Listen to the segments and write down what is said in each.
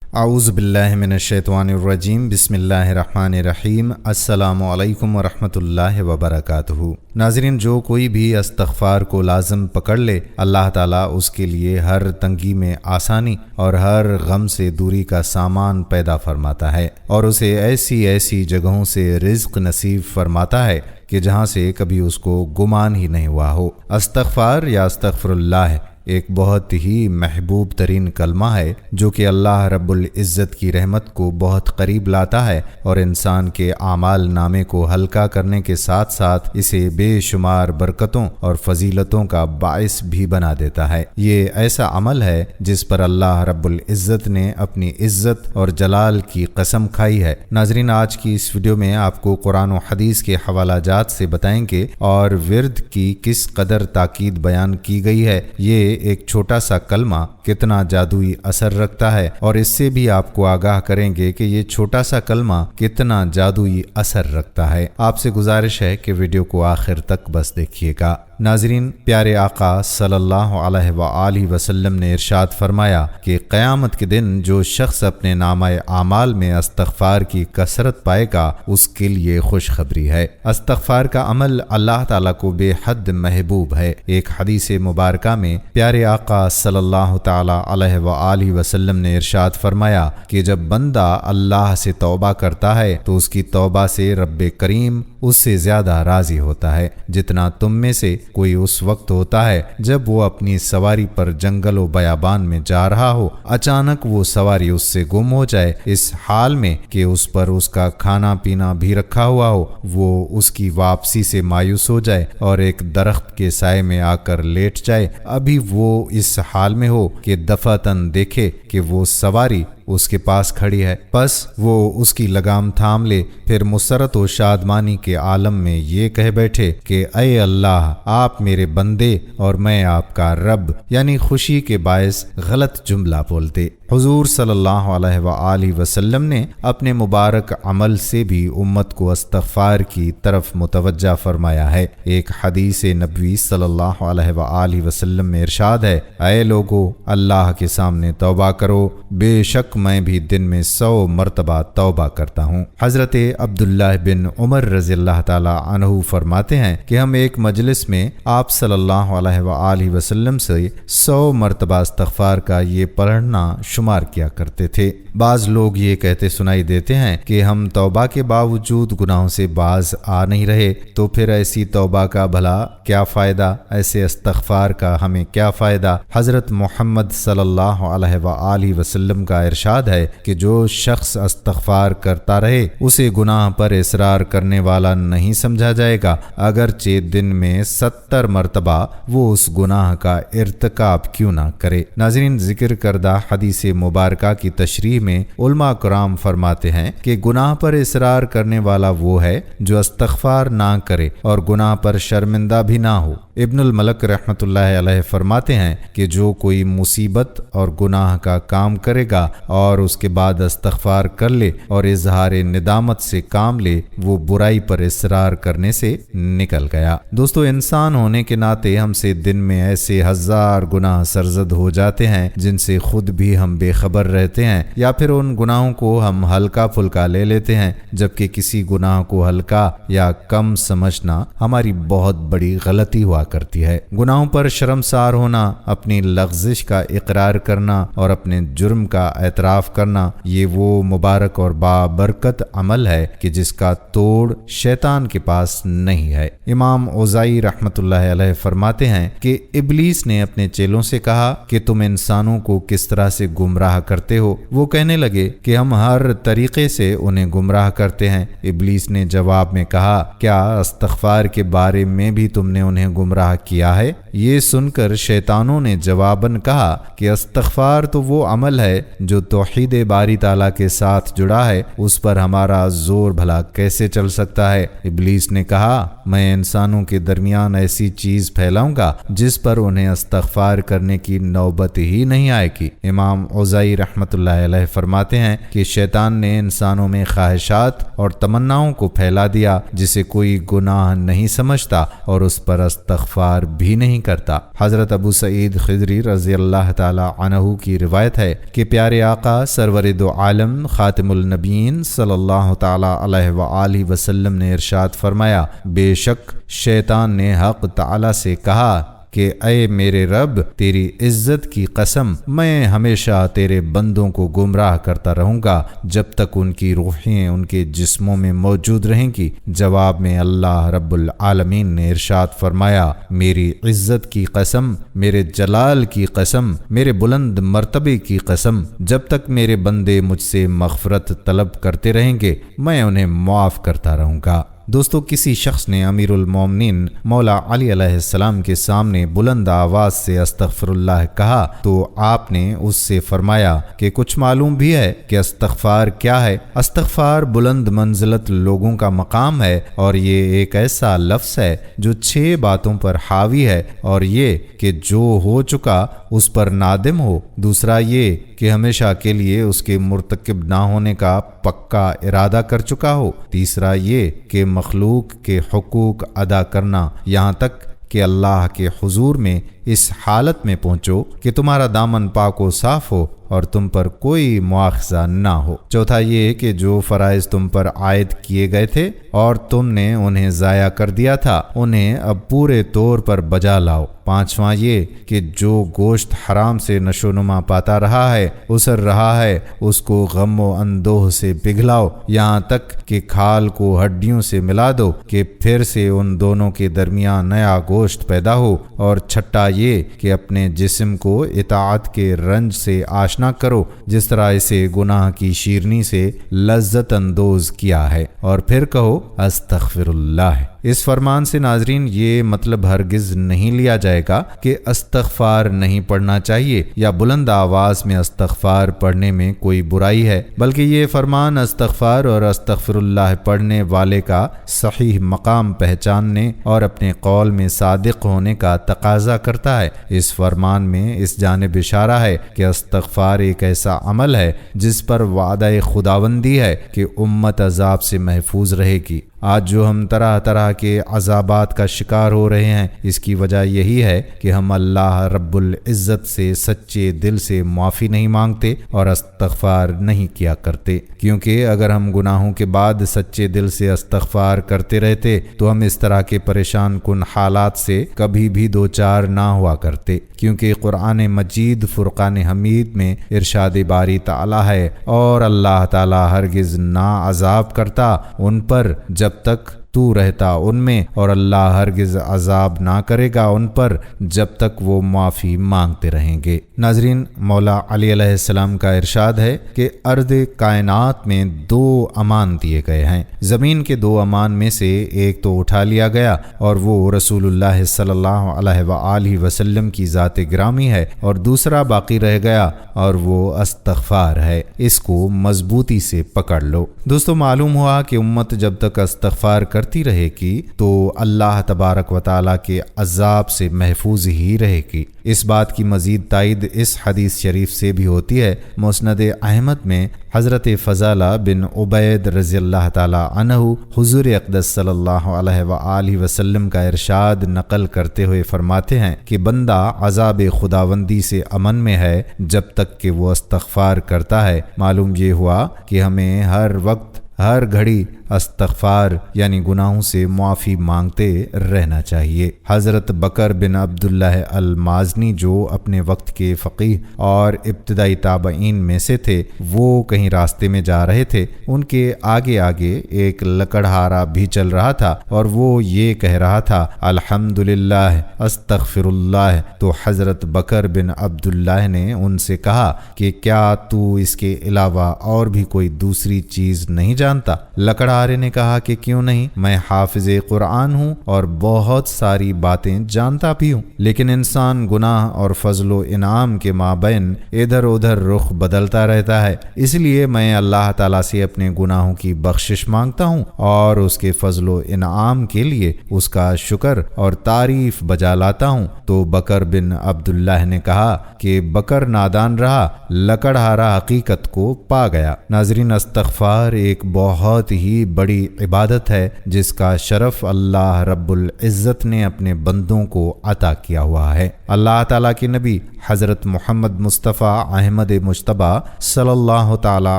اعوذ باللہ من الشیطان الرجیم بسم اللہ الرحمن الرحیم السلام علیکم ورحمۃ اللہ وبرکاتہ۔ ناظرین، جو کوئی بھی استغفار کو لازم پکڑ لے، اللہ تعالیٰ اس کے لیے ہر تنگی میں آسانی اور ہر غم سے دوری کا سامان پیدا فرماتا ہے، اور اسے ایسی ایسی جگہوں سے رزق نصیب فرماتا ہے کہ جہاں سے کبھی اس کو گمان ہی نہیں ہوا ہو۔ استغفار یا استغفر اللہ ایک بہت ہی محبوب ترین کلمہ ہے جو کہ اللہ رب العزت کی رحمت کو بہت قریب لاتا ہے اور انسان کے اعمال نامے کو ہلکا کرنے کے ساتھ ساتھ اسے بے شمار برکتوں اور فضیلتوں کا باعث بھی بنا دیتا ہے۔ یہ ایسا عمل ہے جس پر اللہ رب العزت نے اپنی عزت اور جلال کی قسم کھائی ہے۔ ناظرین، آج کی اس ویڈیو میں آپ کو قرآن و حدیث کے حوالہ جات سے بتائیں گے اور ورد کی کس قدر تاکید بیان کی گئی ہے، یہ ایک چھوٹا سا کلمہ کتنا جادوئی اثر رکھتا ہے، اور اس سے بھی آپ کو آگاہ کریں گے کہ یہ چھوٹا سا کلمہ کتنا جادوئی اثر رکھتا ہے۔ آپ سے گزارش ہے کہ ویڈیو کو آخر تک بس دیکھیے گا۔ ناظرین، پیارے آقا صلی اللہ علیہ وآلہ وسلم نے ارشاد فرمایا کہ قیامت کے دن جو شخص اپنے نامہ اعمال میں استغفار کی کثرت پائے گا، اس کے لیے خوشخبری ہے۔ استغفار کا عمل اللہ تعالیٰ کو بے حد محبوب ہے۔ ایک حدیث مبارکہ میں پیارے آقا صلی اللہ تعالیٰ علیہ وآلہ وسلم نے ارشاد فرمایا کہ جب بندہ اللہ سے توبہ کرتا ہے تو اس کی توبہ سے رب کریم اس سے زیادہ راضی ہوتا ہے جتنا تم میں سے کوئی اس وقت ہوتا ہے جب وہ اپنی سواری پر جنگل و بیابان میں جا رہا ہو، اچانک وہ سواری اس سے گم ہو جائے، اس حال میں کہ اس پر اس کا کھانا پینا بھی رکھا ہوا ہو، وہ اس کی واپسی سے مایوس ہو جائے اور ایک درخت کے سائے میں آ کر لیٹ جائے۔ ابھی وہ اس حال میں ہو کہ دفعتاً دیکھے کہ وہ سواری اس کے پاس کھڑی ہے، پس وہ اس کی لگام تھام لے، پھر مسرت و شادمانی کے عالم میں یہ کہہ بیٹھے کہ اے اللہ، آپ میرے بندے اور میں آپ کا رب، یعنی خوشی کے باعث غلط جملہ بولتے۔ حضور صلی اللہ علیہ وآلہ وسلم نے اپنے مبارک عمل سے بھی امت کو استغفار کی طرف متوجہ فرمایا ہے۔ ایک حدیث نبوی صلی اللہ علیہ وآلہ وسلم میں ارشاد ہے، اے لوگو، اللہ کے سامنے توبہ کرو، بے شک میں بھی دن میں 100 مرتبہ توبہ کرتا ہوں۔ حضرت عبداللہ بن عمر رضی اللہ تعالی عنہ فرماتے ہیں کہ ہم ایک مجلس میں آپ صلی اللہ علیہ وآلہ وسلم سے 100 مرتبہ استغفار کا یہ پڑھنا شمار کیا کرتے تھے۔ بعض لوگ یہ کہتے سنائی دیتے ہیں کہ ہم توبہ کے باوجود گناہوں سے باز آ نہیں رہے، تو پھر ایسی توبہ کا بھلا کیا فائدہ، ایسے استغفار کا ہمیں کیا فائدہ۔ حضرت محمد صلی اللہ علیہ وآلہ وسلم کا ارشاد ہے کہ جو شخص استغفار کرتا رہے اسے گناہ پر اصرار کرنے والا نہیں سمجھا جائے گا، اگرچہ دن میں 70 مرتبہ وہ اس گناہ کا ارتکاب کیوں نہ کرے۔ ناظرین، ذکر کردہ حدیث مبارکہ کی تشریح میں علماء کرام فرماتے ہیں کہ گناہ پر اصرار کرنے والا وہ ہے جو استغفار نہ کرے اور گناہ پر شرمندہ بھی نہ ہو۔ ابن الملک رحمۃ اللہ علیہ فرماتے ہیں کہ جو کوئی مصیبت اور گناہ کا کام کرے گا اور اس کے بعد استغفار کر لے اور اظہار ندامت سے کام لے، وہ برائی پر اصرار کرنے سے نکل گیا۔ دوستو، انسان ہونے کے ناطے ہم سے دن میں ایسے ہزار گناہ سرزد ہو جاتے ہیں جن سے خود بھی ہم بے خبر رہتے ہیں، یا پھر ان گناہوں کو ہم ہلکا پھلکا لے لیتے ہیں، جبکہ کسی گناہ کو ہلکا یا کم سمجھنا ہماری بہت بڑی غلطی ہوا کرتی ہے۔ گناہوں پر شرمسار ہونا، اپنی لغزش کا اقرار کرنا اور اپنے جرم کا اعتراف کرنا، یہ وہ مبارک اور بابرکت عمل ہے کہ جس کا توڑ شیطان کے پاس نہیں ہے۔ امام اوزائی رحمۃ اللہ علیہ فرماتے ہیں کہ ابلیس نے اپنے چیلوں سے کہا کہ تم انسانوں کو کس طرح سے گمراہ کرتے ہو؟ وہ کہنے لگے کہ ہم ہر طریقے سے انہیں گمراہ کرتے ہیں۔ ابلیس نے جواب میں کہا، کیا استغفار کے بارے میں بھی تم نے انہیں گمراہ کیا ہے؟ یہ سن کر شیطانوں نے جواباً کہا کہ استغفار تو وہ عمل ہے جو توحید باری تعالیٰ کے ساتھ جڑا ہے، اس پر ہمارا زور بھلا کیسے چل سکتا ہے؟ ابلیس نے کہا، میں انسانوں کے درمیان ایسی چیز پھیلاؤں گا جس پر انہیں استغفار کرنے کی نوبت ہی نہیں آئے گی۔ امام اوزائی رحمۃ اللہ علیہ فرماتے ہیں کہ شیطان نے انسانوں میں خواہشات اور تمناؤں کو پھیلا دیا جسے کوئی گناہ نہیں سمجھتا اور اس پر استغفار بھی نہیں کرتا۔ حضرت ابو سعید خدری رضی اللہ تعالی عنہ کی روایت ہے کہ پیارے آقا آقا سرور دو عالم خاتم النبیین صلی اللہ تعالی علیہ وآلہ وسلم نے ارشاد فرمایا، بے شک شیطان نے حق تعالی سے کہا کہ اے میرے رب، تیری عزت کی قسم، میں ہمیشہ تیرے بندوں کو گمراہ کرتا رہوں گا جب تک ان کی روحیں ان کے جسموں میں موجود رہیں گی۔ جواب میں اللہ رب العالمین نے ارشاد فرمایا، میری عزت کی قسم، میرے جلال کی قسم، میرے بلند مرتبے کی قسم، جب تک میرے بندے مجھ سے مغفرت طلب کرتے رہیں گے میں انہیں معاف کرتا رہوں گا۔ دوستو، کسی شخص نے امیر المومنین مولا علی علیہ السلام کے سامنے بلند آواز سے استغفر اللہ کہا تو آپ نے اس سے فرمایا کہ کچھ معلوم بھی ہے کہ استغفار کیا ہے؟ استغفار بلند منزلت لوگوں کا مقام ہے، اور یہ ایک ایسا لفظ ہے جو 6 باتوں پر حاوی ہے، اور یہ کہ جو ہو چکا اس پر نادم ہو، دوسرا یہ کہ ہمیشہ کے لیے اس کے مرتکب نہ ہونے کا پکا ارادہ کر چکا ہو، تیسرا یہ کہ مخلوق کے حقوق ادا کرنا یہاں تک کہ اللہ کے حضور میں اس حالت میں پہنچو کہ تمہارا دامن پاک و صاف ہو اور تم پر کوئی مواخذہ نہ ہو، چوتھا یہ کہ جو فرائض تم پر عائد کیے گئے تھے اور تم نے انہیں ضائع کر دیا تھا انہیں اب پورے طور پر بجا لاؤ، پانچواں یہ کہ جو گوشت حرام سے نشو نما پاتا رہا ہے، اسر رہا ہے، اس کو غم و اندوہ سے پگھلاؤ یہاں تک کہ کھال کو ہڈیوں سے ملا دو کہ پھر سے ان دونوں کے درمیان نیا گوشت پیدا ہو، اور چھٹا یہ کہ اپنے جسم کو اطاعت کے رنج سے آشنا کرو جس طرح اسے گناہ کی شیرنی سے لذت اندوز کیا ہے، اور پھر کہو استغفر اللہ۔ اس فرمان سے ناظرین یہ مطلب ہرگز نہیں لیا جائے گا کہ استغفار نہیں پڑھنا چاہیے یا بلند آواز میں استغفار پڑھنے میں کوئی برائی ہے، بلکہ یہ فرمان استغفار اور استغفر اللہ پڑھنے والے کا صحیح مقام پہچاننے اور اپنے قول میں صادق ہونے کا تقاضا کرتا ہے۔ اس فرمان میں اس جانب اشارہ ہے کہ استغفار ایک ایسا عمل ہے جس پر وعدہ خداوندی ہے کہ امت عذاب سے محفوظ رہے گی۔ آج جو ہم طرح طرح کے عذابات کا شکار ہو رہے ہیں، اس کی وجہ یہی ہے کہ ہم اللہ رب العزت سے سچے دل سے معافی نہیں مانگتے اور استغفار نہیں کیا کرتے، کیونکہ اگر ہم گناہوں کے بعد سچے دل سے استغفار کرتے رہتے تو ہم اس طرح کے پریشان کن حالات سے کبھی بھی دوچار نہ ہوا کرتے، کیونکہ قرآن مجید فرقان حمید میں ارشاد باری تعالی ہے، اور اللہ تعالی ہرگز نہ عذاب کرتا ان پر جب تک تو رہتا ان میں، اور اللہ ہرگز عذاب نہ کرے گا ان پر جب تک وہ معافی مانگتے رہیں گے۔ ناظرین، مولا علی علیہ السلام کا ارشاد ہے کہ ارض کائنات میں 2 امان دیے گئے ہیں، زمین کے 2 امان میں سے ایک تو اٹھا لیا گیا اور وہ رسول اللہ صلی اللہ علیہ وآلہ وسلم کی ذات گرامی ہے، اور دوسرا باقی رہ گیا اور وہ استغفار ہے، اس کو مضبوطی سے پکڑ لو۔ دوستو، معلوم ہوا کہ امت جب تک استغفار کرتی رہے گی تو اللہ تبارک و تعالیٰ کے عذاب سے محفوظ ہی رہے گی۔ اس بات کی مزید تائید اس حدیث شریف سے بھی ہوتی ہے۔ مسند احمد میں حضرت فضالہ بن عبید رضی اللہ تعالی عنہ حضور اقدس صلی اللہ علیہ وآلہ وسلم کا ارشاد نقل کرتے ہوئے فرماتے ہیں کہ بندہ عذاب خداوندی سے امن میں ہے جب تک کہ وہ استغفار کرتا ہے۔ معلوم یہ ہوا کہ ہمیں ہر وقت ہر گھڑی استغفار یعنی گناہوں سے معافی مانگتے رہنا چاہیے۔ حضرت بکر بن عبداللہ المازنی جو اپنے وقت کے فقیہ اور ابتدائی تابعین میں سے تھے، وہ کہیں راستے میں جا رہے تھے، ان کے آگے آگے ایک لکڑہارا بھی چل رہا تھا اور وہ یہ کہہ رہا تھا الحمدللہ استغفر اللہ، تو حضرت بکر بن عبداللہ نے ان سے کہا کہ کیا تو اس کے علاوہ اور بھی کوئی دوسری چیز نہیں جانتا؟ لکڑہارے نے کہا کہ کیوں نہیں، میں حافظ قرآن ہوں اور بہت ساری باتیں جانتا بھی ہوں، لیکن انسان گناہ اور فضل و انعام کے مابین ادھر ادھر رخ بدلتا رہتا ہے، اس لیے میں اللہ تعالیٰ سے اپنے گناہوں کی بخشش مانگتا ہوں اور اس کے فضل و انعام کے لیے اس کا شکر اور تعریف بجا لاتا ہوں۔ تو بکر بن عبداللہ نے کہا کہ بکر نادان رہا، لکڑہارا حقیقت کو پا گیا۔ ناظرین، استغفار ایک بہت ہی بڑی عبادت ہے جس کا شرف اللہ رب العزت نے اپنے بندوں کو عطا کیا ہوا ہے۔ اللہ تعالیٰ کے نبی حضرت محمد مصطفیٰ احمد مجتبی صلی اللہ تعالیٰ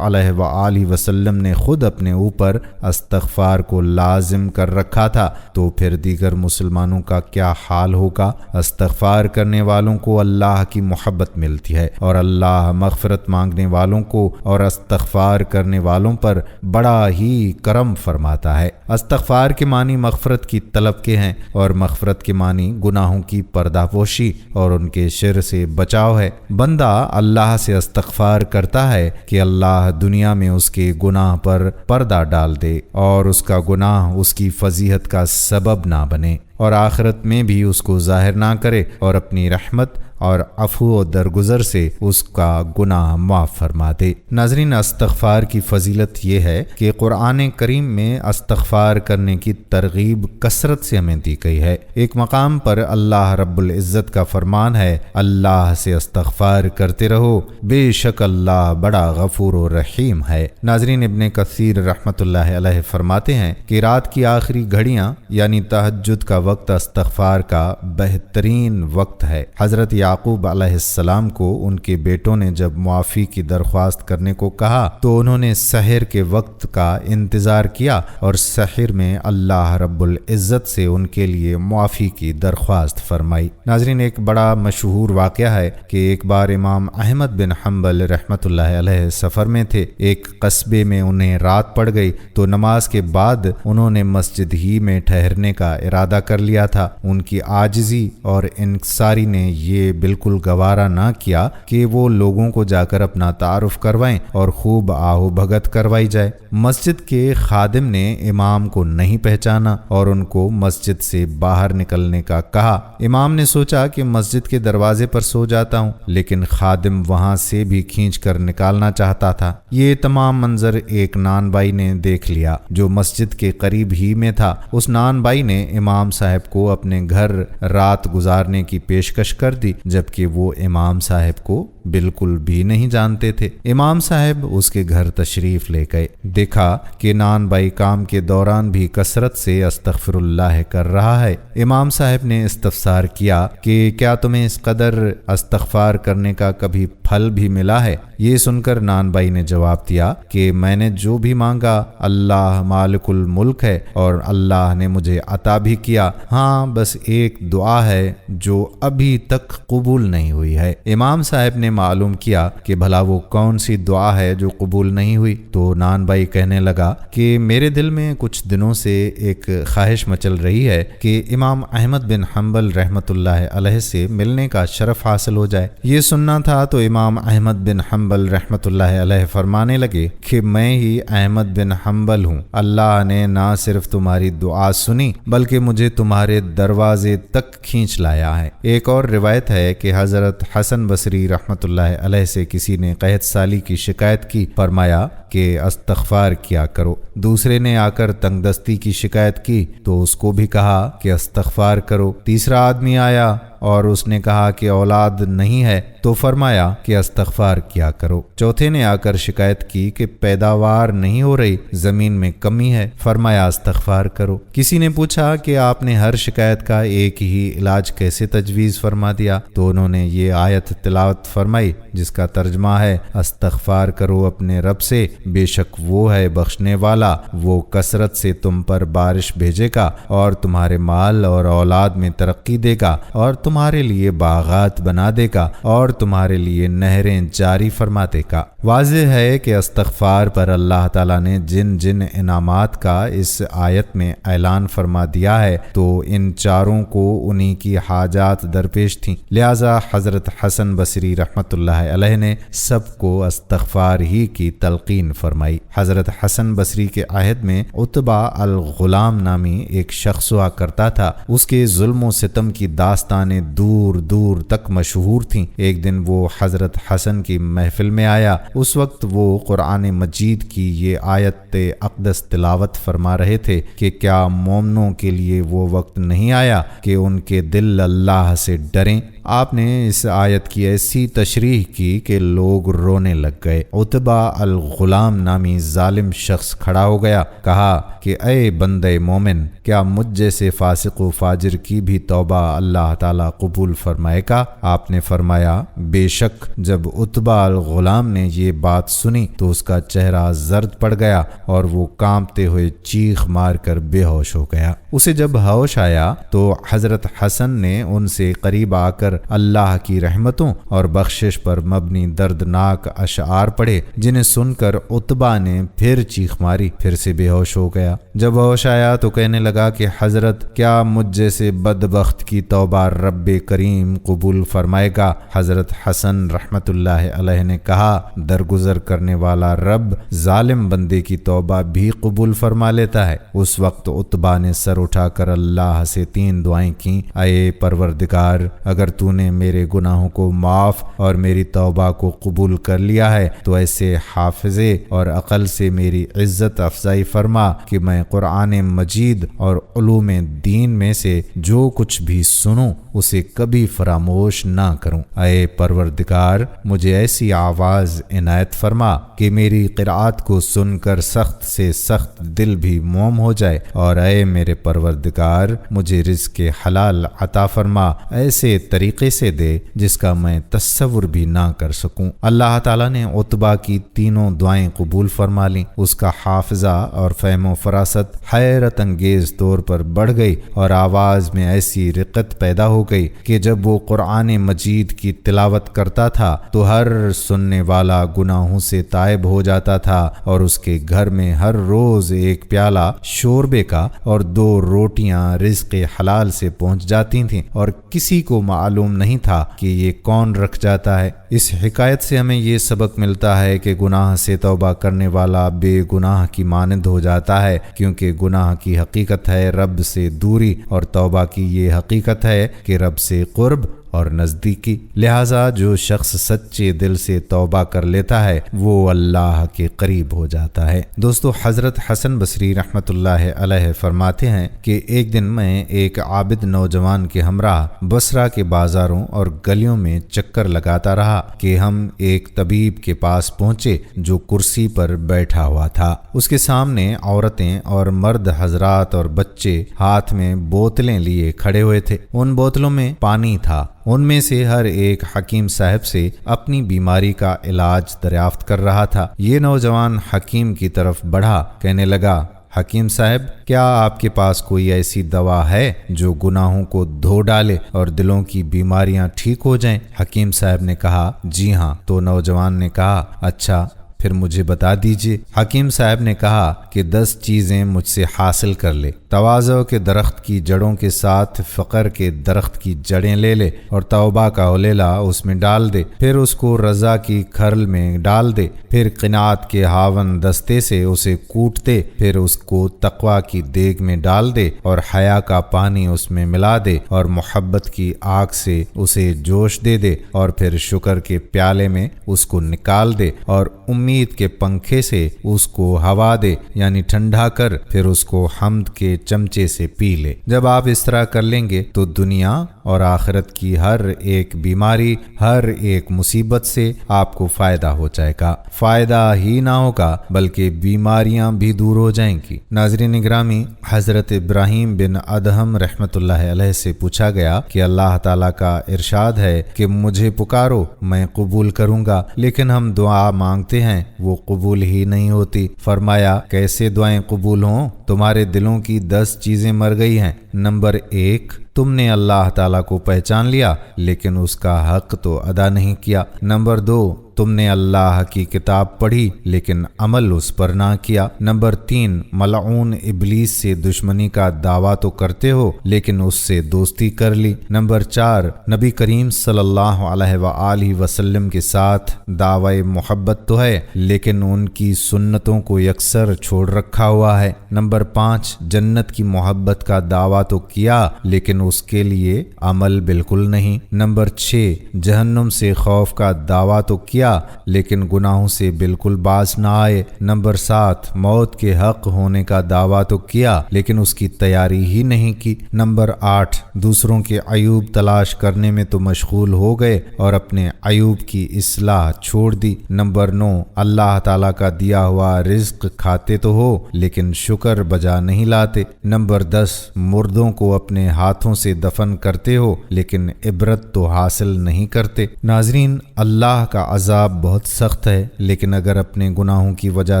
علیہ وآلہ وسلم نے خود اپنے اوپر استغفار کو لازم کر رکھا تھا، تو پھر دیگر مسلمانوں کا کیا حال ہوگا؟ استغفار کرنے والوں کو اللہ کی محبت ملتی ہے، اور اللہ مغفرت مانگنے والوں کو اور استغفار کرنے والوں پر بڑا ہی کرم فرماتا ہے۔ استغفار کے معنی مغفرت کی طلب کے ہیں، اور مغفرت کے معنی گناہوں کی پردہ پوشی اور ان کے شر سے بچاؤ ہے۔ بندہ اللہ سے استغفار کرتا ہے کہ اللہ دنیا میں اس کے گناہ پر پردہ ڈال دے اور اس کا گناہ اس کی فضیحت کا سبب نہ بنے، اور آخرت میں بھی اس کو ظاہر نہ کرے، اور اپنی رحمت اور عفو و درگزر سے اس کا گناہ معاف فرما دے۔ ناظرین، استغفار کی فضیلت یہ ہے کہ قرآن کریم میں استغفار کرنے کی ترغیب کثرت سے ہمیں دی گئی ہے۔ ایک مقام پر اللہ رب العزت کا فرمان ہے، اللہ سے استغفار کرتے رہو، بے شک اللہ بڑا غفور و رحیم ہے۔ ناظرین، ابن کثیر رحمۃ اللہ علیہ فرماتے ہیں کہ رات کی آخری گھڑیاں یعنی تہجد کا وقت استغفار کا بہترین وقت ہے۔ حضرت یعقوب علیہ السلام کو ان کے بیٹوں نے جب معافی کی درخواست کرنے کو کہا تو انہوں نے سحر کے وقت کا انتظار کیا اور سحر میں اللہ رب العزت سے ان کے لیے معافی کی درخواست فرمائی۔ ناظرین، ایک بڑا مشہور واقعہ ہے کہ ایک بار امام احمد بن حنبل رحمۃ اللہ علیہ سفر میں تھے۔ ایک قصبے میں انہیں رات پڑ گئی تو نماز کے بعد انہوں نے مسجد ہی میں ٹھہرنے کا ارادہ کر لیا تھا۔ ان کی عاجزی اور انکساری نے یہ بالکل گوارا نہ کیا کہ وہ لوگوں کو جا کر اپنا تعارف کروائیں اور خوب آہو بھگت کروائی جائے۔ مسجد کے خادم نے امام کو نہیں پہچانا اور ان کو مسجد سے باہر نکلنے کا کہا۔ امام نے سوچا کہ مسجد کے دروازے پر سو جاتا ہوں، لیکن خادم وہاں سے بھی کھینچ کر نکالنا چاہتا تھا۔ یہ تمام منظر ایک نان بائی نے دیکھ لیا جو مسجد کے قریب ہی میں تھا۔ اس نان بائی نے امام صاحب کو اپنے گھر رات گزارنے کی پیشکش کر دی، جبکہ وہ امام صاحب کو بالکل بھی نہیں جانتے تھے۔ امام صاحب اس کے گھر تشریف لے گئے، دیکھا کہ نان بائی کام کے دوران بھی کثرت سے استغفر اللہ کر رہا ہے۔ امام صاحب نے استفسار کیا کہ کیا تمہیں اس قدر استغفار کرنے کا کبھی پھل بھی ملا ہے؟ یہ سن کر نان بائی نے جواب دیا کہ میں نے جو بھی مانگا اللہ مالک الملک ہے اور اللہ نے مجھے عطا بھی کیا، ہاں بس ایک دعا ہے جو ابھی تک قبول نہیں ہوئی ہے۔ امام صاحب نے معلوم کیا کہ بھلا وہ کون سی دعا ہے جو قبول نہیں ہوئی؟ تو نان بائی کہنے لگا کہ میرے دل میں کچھ دنوں سے ایک خواہش مچل رہی ہے کہ امام احمد بن حنبل رحمۃ اللہ علیہ سے ملنے کا شرف حاصل ہو جائے۔ یہ سننا تھا تو امام احمد بن حنبل رحمۃ اللہ علیہ فرمانے لگے کہ میں ہی احمد بن حنبل ہوں، اللہ نے نہ صرف تمہاری دعا سنی بلکہ مجھے تمہارے دروازے تک کھینچ لایا ہے۔ ایک اور روایت ہے کہ حضرت حسن بصری رحمۃ اللہ علیہ سے کسی نے قحط سالی کی شکایت کی، فرمایا کہ استغفار کیا کرو۔ دوسرے نے آ کر تنگ دستی کی شکایت کی تو اس کو بھی کہا کہ استغفار کرو۔ تیسرا آدمی آیا اور اس نے کہا کہ اولاد نہیں ہے تو فرمایا کہ استغفار کیا کرو۔ چوتھے نے آ کر شکایت کی کہ پیداوار نہیں ہو رہی، زمین میں کمی ہے، فرمایا استغفار کرو۔ کسی نے پوچھا کہ آپ نے ہر شکایت کا ایک ہی علاج کیسے تجویز فرما دیا؟ تو انہوں نے یہ آیت تلاوت فرمائی جس کا ترجمہ ہے استغفار کرو اپنے رب سے، بے شک وہ ہے بخشنے والا، وہ کثرت سے تم پر بارش بھیجے گا اور تمہارے مال اور اولاد میں ترقی دے گا اور تمہارے لیے باغات بنا دے گا اور تمہارے لیے نہریں جاری فرما دے گا۔ واضح ہے کہ استغفار پر اللہ تعالیٰ نے جن جن انعامات کا اس آیت میں اعلان فرما دیا ہے تو ان چاروں کو انہی کی حاجات درپیش تھیں، لہذا حضرت حسن بصری رحمۃ اللہ علیہ نے سب کو استغفار ہی کی تلقین فرمائی۔ حضرت حسن بصری کے عہد میں عتبہ الغلام نامی ایک شخص ہوا کرتا تھا، اس کے ظلم و ستم کی داستانیں دور دور تک مشہور تھیں۔ ایک دن وہ حضرت حسن کی محفل میں آیا، اس وقت وہ قرآن مجید کی یہ آیت اقدس تلاوت فرما رہے تھے کہ کیا مومنوں کے لیے وہ وقت نہیں آیا کہ ان کے دل اللہ سے ڈریں آپ نے اس آیت کی ایسی تشریح کی کہ لوگ رونے لگ گئے۔ عتبہ الغلام نامی ظالم شخص کھڑا ہو گیا، کہا کہ اے بندے مومن، کیا مجھ جیسے فاسق و فاجر کی بھی توبہ اللہ تعالیٰ قبول فرمائے گا؟ آپ نے فرمایا بے شک۔ جب عتبہ الغلام نے یہ بات سنی تو اس کا چہرہ زرد پڑ گیا اور وہ کانپتے ہوئے چیخ مار کر بے ہوش ہو گیا۔ اسے جب ہوش آیا تو حضرت حسن نے ان سے قریب آ کر اللہ کی رحمتوں اور بخشش پر مبنی دردناک اشعار پڑھے، جنہیں سن کر عتبہ نے پھر چیخ ماری، پھر سے بے ہوش ہو گیا۔ جب ہوش آیا تو کہنے لگا کہ حضرت، کیا مجھ جیسے بدبخت کی توبہ رب کریم قبول فرمائے گا؟ حضرت حسن رحمت اللہ علیہ نے کہا درگزر کرنے والا رب ظالم بندے کی توبہ بھی قبول فرما لیتا ہے۔ اس وقت عتبہ نے سر اٹھا کر اللہ سے 3 دعائیں کیں، اے پروردگار، اگر تو نے میرے گناہوں کو معاف اور میری توبہ کو قبول کر لیا ہے تو ایسے حافظے اور عقل سے میری عزت افزائی فرما کہ میں قرآن مجید اور علوم دین میں سے جو کچھ بھی سنوں اسے کبھی فراموش نہ کروں۔ اے پروردگار، مجھے ایسی آواز عنایت فرما کہ میری قرآت کو سن کر سخت سے سخت دل بھی موم ہو جائے، اور اے میرے پروردگار، مجھے رزق حلال عطا فرما، ایسے طریقے سے دے جس کا میں تصور بھی نہ کر سکوں۔ اللہ تعالیٰ نے عتبہ کی تینوں دعائیں قبول فرما لیں۔ اس کا حافظہ اور فہم و فراست حیرت انگیز طور پر بڑھ گئی اور آواز میں ایسی رقت پیدا ہو گئی کہ جب وہ قرآن مجید کی تلاوت کرتا تھا تو ہر سننے والا گناہوں سے تائب ہو جاتا تھا، اور اس کے گھر میں ہر روز 1 پیالہ شوربے کا اور 2 روٹیاں رزق حلال سے پہنچ جاتی تھیں، اور کسی کو معلوم نہیں تھا کہ یہ کون رکھ جاتا ہے۔ اس حکایت سے ہمیں یہ سبق ملتا ہے کہ گناہ سے توبہ کرنے والا بے گناہ کی مانند ہو جاتا ہے، کیونکہ گناہ کی حقیقت ہے رب سے دوری، اور توبہ کی یہ حقیقت ہے کہ رب سے قرب اور نزدیکی۔ لہٰذا جو شخص سچے دل سے توبہ کر لیتا ہے وہ اللہ کے قریب ہو جاتا ہے۔ دوستو، حضرت حسن بصری رحمت اللہ علیہ فرماتے ہیں کہ ایک دن میں ایک عابد نوجوان کے ہمراہ بصرہ کے بازاروں اور گلیوں میں چکر لگاتا رہا کہ ہم ایک طبیب کے پاس پہنچے جو کرسی پر بیٹھا ہوا تھا۔ اس کے سامنے عورتیں اور مرد حضرات اور بچے ہاتھ میں بوتلیں لیے کھڑے ہوئے تھے۔ ان بوتلوں میں پانی تھا۔ ان میں سے ہر ایک حکیم صاحب سے اپنی بیماری کا علاج دریافت کر رہا تھا۔ یہ نوجوان حکیم کی طرف بڑھا، کہنے لگا حکیم صاحب، کیا آپ کے پاس کوئی ایسی دوا ہے جو گناہوں کو دھو ڈالے اور دلوں کی بیماریاں ٹھیک ہو جائیں؟ حکیم صاحب نے کہا جی ہاں۔ تو نوجوان نے کہا اچھا، پھر مجھے بتا دیجئے۔ حکیم صاحب نے کہا کہ 10 چیزیں مجھ سے حاصل کر لے۔ تواضع کے درخت کی جڑوں کے ساتھ فقر کے درخت کی جڑیں لے لے اور توبہ کا حلیلہ اس میں ڈال دے، پھر اس کو رضا کی کھرل میں ڈال دے، پھر قناعت کے ہاون دستے سے اسے کوٹ دے، پھر اس کو تقوی کی دیگ میں ڈال دے اور حیا کا پانی اس میں ملا دے اور محبت کی آگ سے اسے جوش دے دے، اور پھر شکر کے پیالے میں اس کو نکال دے اور امید کے پنکھے سے اس کو ہوا دے، یعنی ٹھنڈا کر، پھر اس کو حمد کے چمچے سے پی لے۔ جب آپ اس طرح کر لیں گے تو دنیا اور آخرت کی ہر ایک بیماری، ہر ایک مصیبت سے آپ کو فائدہ ہو جائے گا۔ فائدہ ہی نہ ہوگا بلکہ بیماریاں بھی دور ہو جائیں گی۔ ناظرین گرامی، حضرت ابراہیم بن ادہم رحمت اللہ علیہ سے پوچھا گیا کہ اللہ تعالیٰ کا ارشاد ہے کہ مجھے پکارو میں قبول کروں گا، لیکن ہم دعا مانگتے ہیں وہ قبول ہی نہیں ہوتی۔ فرمایا کیسے دعائیں قبول ہوں؟ تمہارے دلوں کی 10 چیزیں مر گئی ہیں۔ نمبر 1، تم نے اللہ تعالیٰ کو پہچان لیا لیکن اس کا حق تو ادا نہیں کیا۔ نمبر 2، تم نے اللہ کی کتاب پڑھی لیکن عمل اس پر نہ کیا۔ نمبر 3، ملعون ابلیس سے دشمنی کا دعویٰ تو کرتے ہو لیکن اس سے دوستی کر لی۔ نمبر 4، نبی کریم صلی اللہ علیہ وآلہ وسلم کے ساتھ دعوی محبت تو ہے لیکن ان کی سنتوں کو یکسر چھوڑ رکھا ہوا ہے۔ نمبر 5، جنت کی محبت کا دعویٰ تو کیا لیکن اس کے لیے عمل بالکل نہیں۔ نمبر 6، جہنم سے خوف کا دعویٰ تو کیا لیکن گناہوں سے بالکل باز نہ آئے۔ نمبر 7، موت کے حق ہونے کا دعویٰ تو کیا لیکن اس کی تیاری ہی نہیں کی۔ نمبر 8، دوسروں کے عیوب تلاش کرنے میں تو مشغول ہو گئے اور اپنے عیوب کی اصلاح چھوڑ دی۔ نمبر 9، اللہ تعالیٰ کا دیا ہوا رزق کھاتے تو ہو لیکن شکر بجا نہیں لاتے۔ نمبر 10، مردوں کو اپنے ہاتھوں سے دفن کرتے ہو لیکن عبرت تو حاصل نہیں کرتے۔ ناظرین، اللہ کا عذاب بہت سخت ہے، لیکن اگر اپنے گناہوں کی وجہ